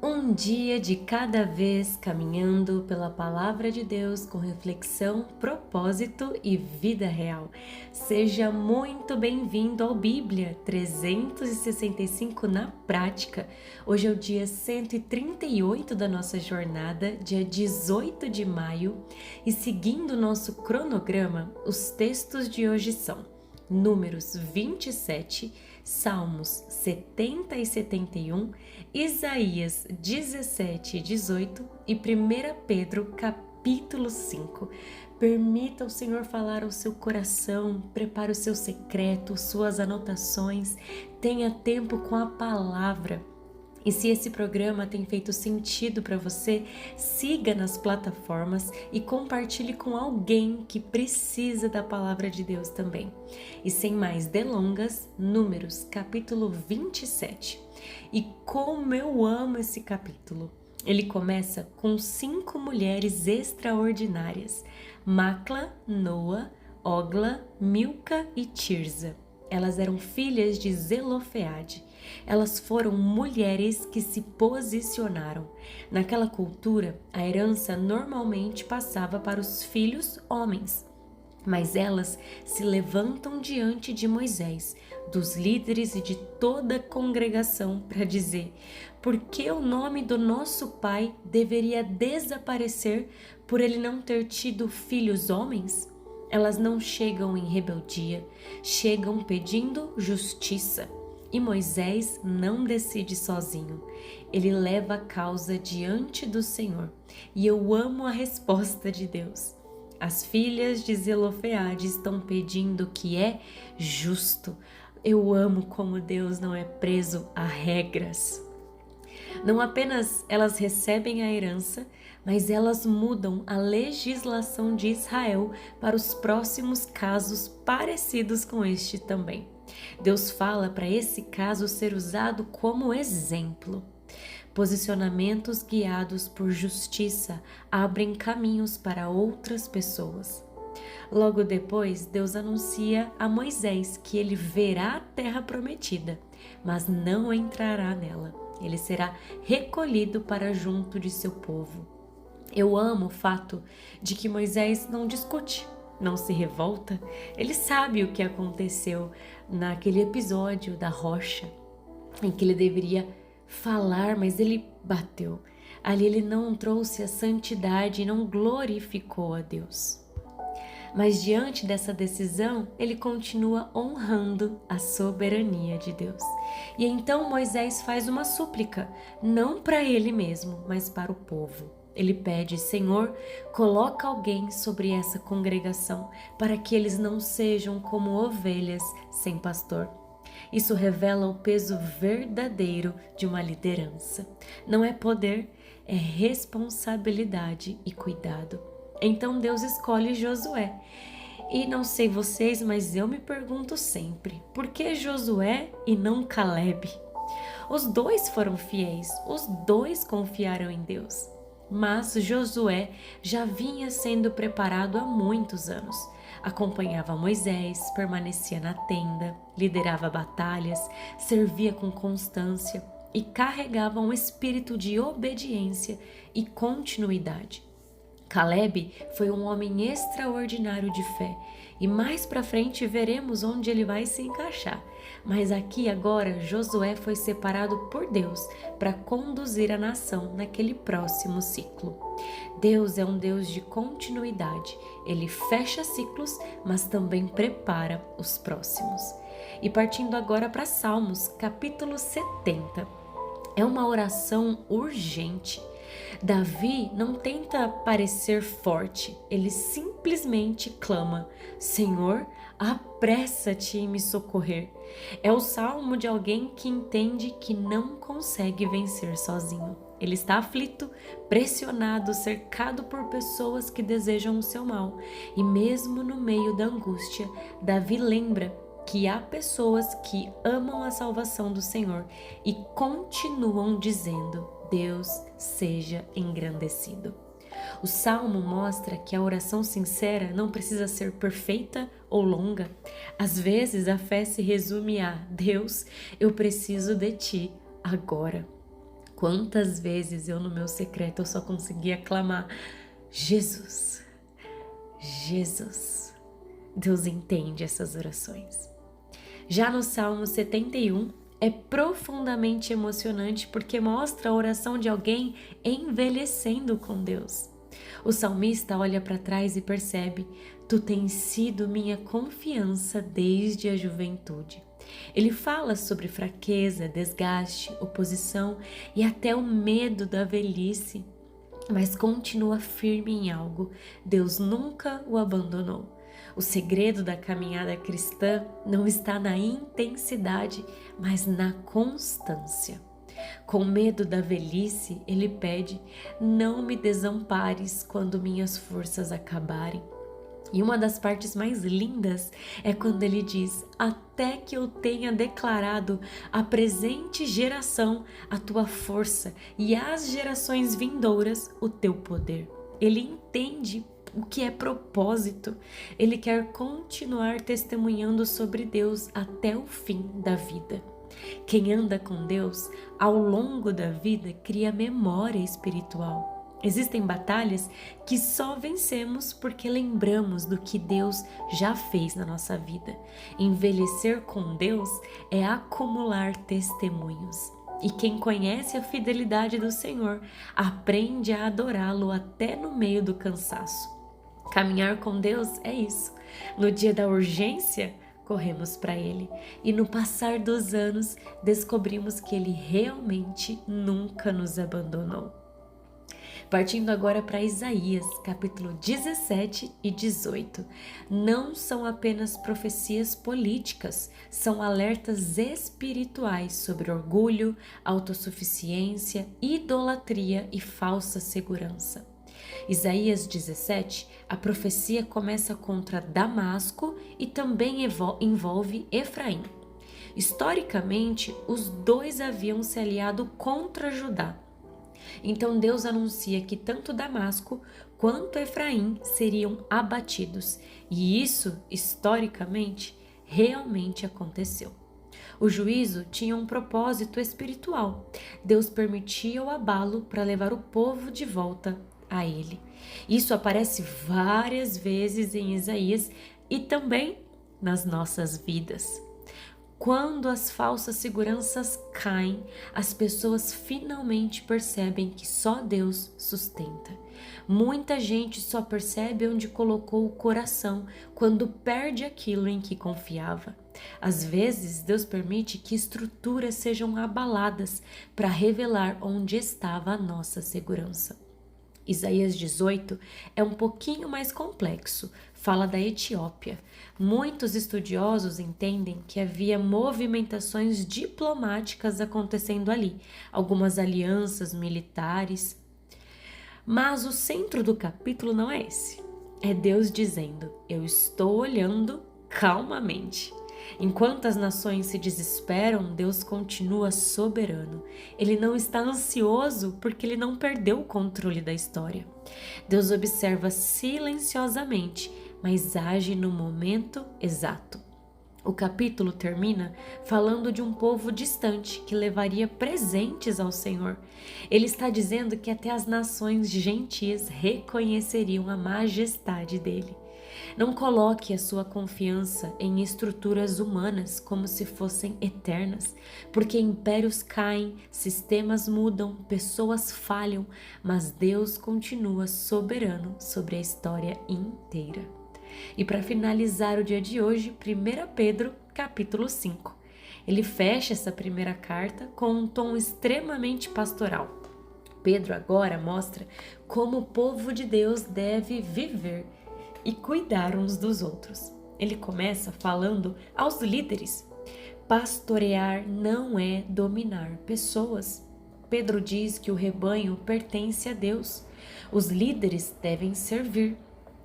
Um dia de cada vez caminhando pela palavra de Deus com reflexão, propósito e vida real. Seja muito bem-vindo ao Bíblia 365 na prática. Hoje é o dia 138 da nossa jornada, dia 18 de maio, e seguindo o nosso cronograma, os textos de hoje são Números 27, Salmos 70 e 71, Isaías 17 e 18 e 1 Pedro capítulo 5. Permita o Senhor falar ao seu coração, prepare o seu secreto, suas anotações, tenha tempo com a palavra. E se esse programa tem feito sentido para você, siga nas plataformas e compartilhe com alguém que precisa da palavra de Deus também. E sem mais delongas, Números, capítulo 27. E como eu amo esse capítulo! Ele começa com 5 mulheres extraordinárias: Macla, Noa, Ogla, Milca e Tirza. Elas eram filhas de Zelofeade. Elas foram mulheres que se posicionaram. Naquela cultura, a herança normalmente passava para os filhos homens. Mas elas se levantam diante de Moisés, dos líderes e de toda a congregação para dizer: por que o nome do nosso pai deveria desaparecer por ele não ter tido filhos homens? Elas não chegam em rebeldia, chegam pedindo justiça. E Moisés não decide sozinho, ele leva a causa diante do Senhor. E eu amo a resposta de Deus. As filhas de Zelofeade estão pedindo o que é justo. Eu amo como Deus não é preso a regras. Não apenas elas recebem a herança, mas elas mudam a legislação de Israel para os próximos casos parecidos com este também. Deus fala para esse caso ser usado como exemplo. Posicionamentos guiados por justiça abrem caminhos para outras pessoas. Logo depois, Deus anuncia a Moisés que ele verá a terra prometida, mas não entrará nela. Ele será recolhido para junto de seu povo. Eu amo o fato de que Moisés não discute, não se revolta. Ele sabe o que aconteceu naquele episódio da rocha, em que ele deveria falar, mas ele bateu. Ali ele não trouxe a santidade e não glorificou a Deus. Mas diante dessa decisão, ele continua honrando a soberania de Deus. E então Moisés faz uma súplica, não para ele mesmo, mas para o povo. Ele pede: Senhor, coloca alguém sobre essa congregação para que eles não sejam como ovelhas sem pastor. Isso revela o peso verdadeiro de uma liderança. Não é poder, é responsabilidade e cuidado. Então Deus escolhe Josué. E não sei vocês, mas eu me pergunto sempre: por que Josué e não Calebe? Os dois foram fiéis, os dois confiaram em Deus. Mas Josué já vinha sendo preparado há muitos anos. Acompanhava Moisés, permanecia na tenda, liderava batalhas, servia com constância e carregava um espírito de obediência e continuidade. Calebe foi um homem extraordinário de fé e mais para frente veremos onde ele vai se encaixar. Mas aqui agora Josué foi separado por Deus para conduzir a nação naquele próximo ciclo. Deus é um Deus de continuidade. Ele fecha ciclos, mas também prepara os próximos. E partindo agora para Salmos, capítulo 70. É uma oração urgente. Davi não tenta parecer forte, ele simplesmente clama: Senhor, apressa-te em me socorrer. É o salmo de alguém que entende que não consegue vencer sozinho. Ele está aflito, pressionado, cercado por pessoas que desejam o seu mal. E mesmo no meio da angústia, Davi lembra que há pessoas que amam a salvação do Senhor e continuam dizendo: Deus seja engrandecido. O Salmo mostra que a oração sincera não precisa ser perfeita ou longa. Às vezes a fé se resume a: Deus, eu preciso de Ti agora. Quantas vezes eu no meu secreto eu só conseguia clamar: Jesus, Jesus. Deus entende essas orações. Já no Salmo 71, é profundamente emocionante porque mostra a oração de alguém envelhecendo com Deus. O salmista olha para trás e percebe: Tu tens sido minha confiança desde a juventude. Ele fala sobre fraqueza, desgaste, oposição e até o medo da velhice, mas continua firme em algo: Deus nunca o abandonou. O segredo da caminhada cristã não está na intensidade, mas na constância. Com medo da velhice, ele pede: Não me desampares quando minhas forças acabarem. E uma das partes mais lindas é quando ele diz: Até que eu tenha declarado à presente geração a tua força e às gerações vindouras o teu poder. Ele entende o que é propósito. Ele quer continuar testemunhando sobre Deus até o fim da vida. Quem anda com Deus ao longo da vida cria memória espiritual. Existem batalhas que só vencemos porque lembramos do que Deus já fez na nossa vida. Envelhecer com Deus é acumular testemunhos. E quem conhece a fidelidade do Senhor aprende a adorá-lo até no meio do cansaço. Caminhar com Deus é isso. No dia da urgência, corremos para Ele. E no passar dos anos, descobrimos que Ele realmente nunca nos abandonou. Partindo agora para Isaías, capítulo 17 e 18. Não são apenas profecias políticas, são alertas espirituais sobre orgulho, autossuficiência, idolatria e falsa segurança. Isaías 17, a profecia começa contra Damasco e também envolve Efraim. Historicamente, os dois haviam se aliado contra Judá. Então Deus anuncia que tanto Damasco quanto Efraim seriam abatidos, e isso, historicamente, realmente aconteceu. O juízo tinha um propósito espiritual. Deus permitia o abalo para levar o povo de volta a Ele. Isso aparece várias vezes em Isaías e também nas nossas vidas. Quando as falsas seguranças caem, as pessoas finalmente percebem que só Deus sustenta. Muita gente só percebe onde colocou o coração quando perde aquilo em que confiava. Às vezes, Deus permite que estruturas sejam abaladas para revelar onde estava a nossa segurança. Isaías 18 é um pouquinho mais complexo, fala da Etiópia. Muitos estudiosos entendem que havia movimentações diplomáticas acontecendo ali, algumas alianças militares. Mas o centro do capítulo não é esse. É Deus dizendo: Eu estou olhando calmamente. Enquanto as nações se desesperam, Deus continua soberano. Ele não está ansioso porque ele não perdeu o controle da história. Deus observa silenciosamente, mas age no momento exato. O capítulo termina falando de um povo distante que levaria presentes ao Senhor. Ele está dizendo que até as nações gentis reconheceriam a majestade dele. Não coloque a sua confiança em estruturas humanas como se fossem eternas, porque impérios caem, sistemas mudam, pessoas falham, mas Deus continua soberano sobre a história inteira. E para finalizar o dia de hoje, 1 Pedro, capítulo 5. Ele fecha essa primeira carta com um tom extremamente pastoral. Pedro agora mostra como o povo de Deus deve viver e cuidar uns dos outros. Ele começa falando aos líderes: pastorear não é dominar pessoas. Pedro diz que o rebanho pertence a Deus. Os líderes devem servir,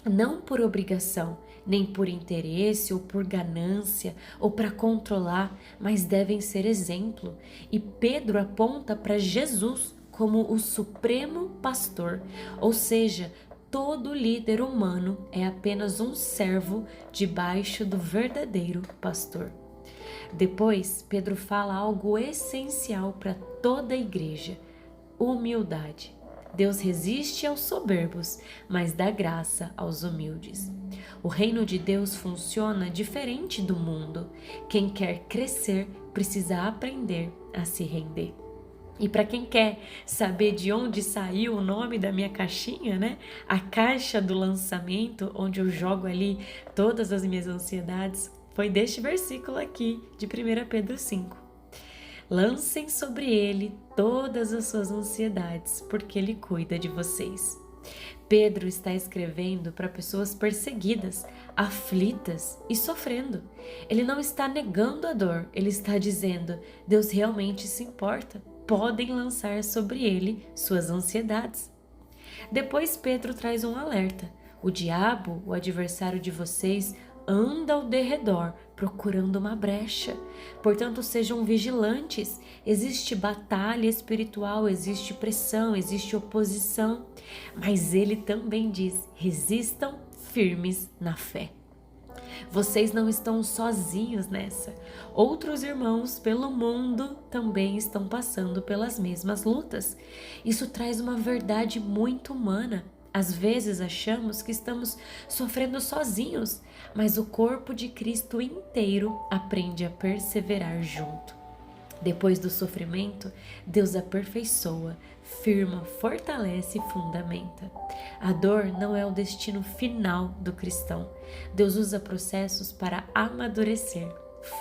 não por obrigação, nem por interesse ou por ganância ou para controlar, mas devem ser exemplo. E Pedro aponta para Jesus como o supremo pastor, ou seja, todo líder humano é apenas um servo debaixo do verdadeiro pastor. Depois, Pedro fala algo essencial para toda a igreja: humildade. Deus resiste aos soberbos, mas dá graça aos humildes. O reino de Deus funciona diferente do mundo. Quem quer crescer precisa aprender a se render. E para quem quer saber de onde saiu o nome da minha caixinha, né? A caixa do lançamento, onde eu jogo ali todas as minhas ansiedades, foi deste versículo aqui de 1 Pedro 5. Lancem sobre ele todas as suas ansiedades, porque ele cuida de vocês. Pedro está escrevendo para pessoas perseguidas, aflitas e sofrendo. Ele não está negando a dor, ele está dizendo: Deus realmente se importa. Podem lançar sobre ele suas ansiedades. Depois Pedro traz um alerta. O diabo, o adversário de vocês, anda ao derredor, procurando uma brecha. Portanto, sejam vigilantes. Existe batalha espiritual, existe pressão, existe oposição. Mas ele também diz: resistam firmes na fé. Vocês não estão sozinhos nessa. Outros irmãos pelo mundo também estão passando pelas mesmas lutas. Isso traz uma verdade muito humana. Às vezes achamos que estamos sofrendo sozinhos, mas o corpo de Cristo inteiro aprende a perseverar junto. Depois do sofrimento, Deus aperfeiçoa, firma, fortalece e fundamenta. A dor não é o destino final do cristão. Deus usa processos para amadurecer,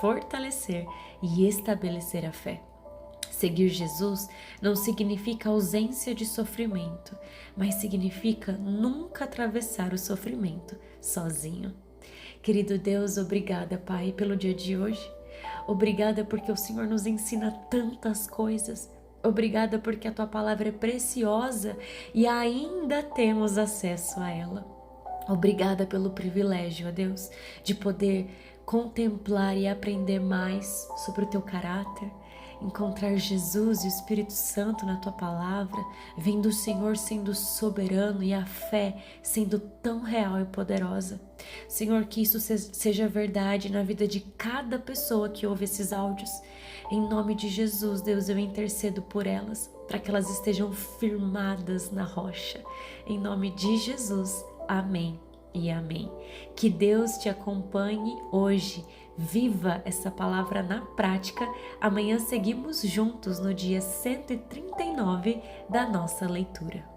fortalecer e estabelecer a fé. Seguir Jesus não significa ausência de sofrimento, mas significa nunca atravessar o sofrimento sozinho. Querido Deus, obrigada, Pai, pelo dia de hoje. Obrigada porque o Senhor nos ensina tantas coisas. Obrigada porque a Tua palavra é preciosa e ainda temos acesso a ela. Obrigada pelo privilégio, ó Deus, de poder contemplar e aprender mais sobre o Teu caráter, encontrar Jesus e o Espírito Santo na Tua palavra, vendo o Senhor sendo soberano e a fé sendo tão real e poderosa. Senhor, que isso seja verdade na vida de cada pessoa que ouve esses áudios. Em nome de Jesus, Deus, eu intercedo por elas, para que elas estejam firmadas na rocha. Em nome de Jesus, amém e amém. Que Deus te acompanhe hoje. Viva essa palavra na prática. Amanhã seguimos juntos no dia 139 da nossa leitura.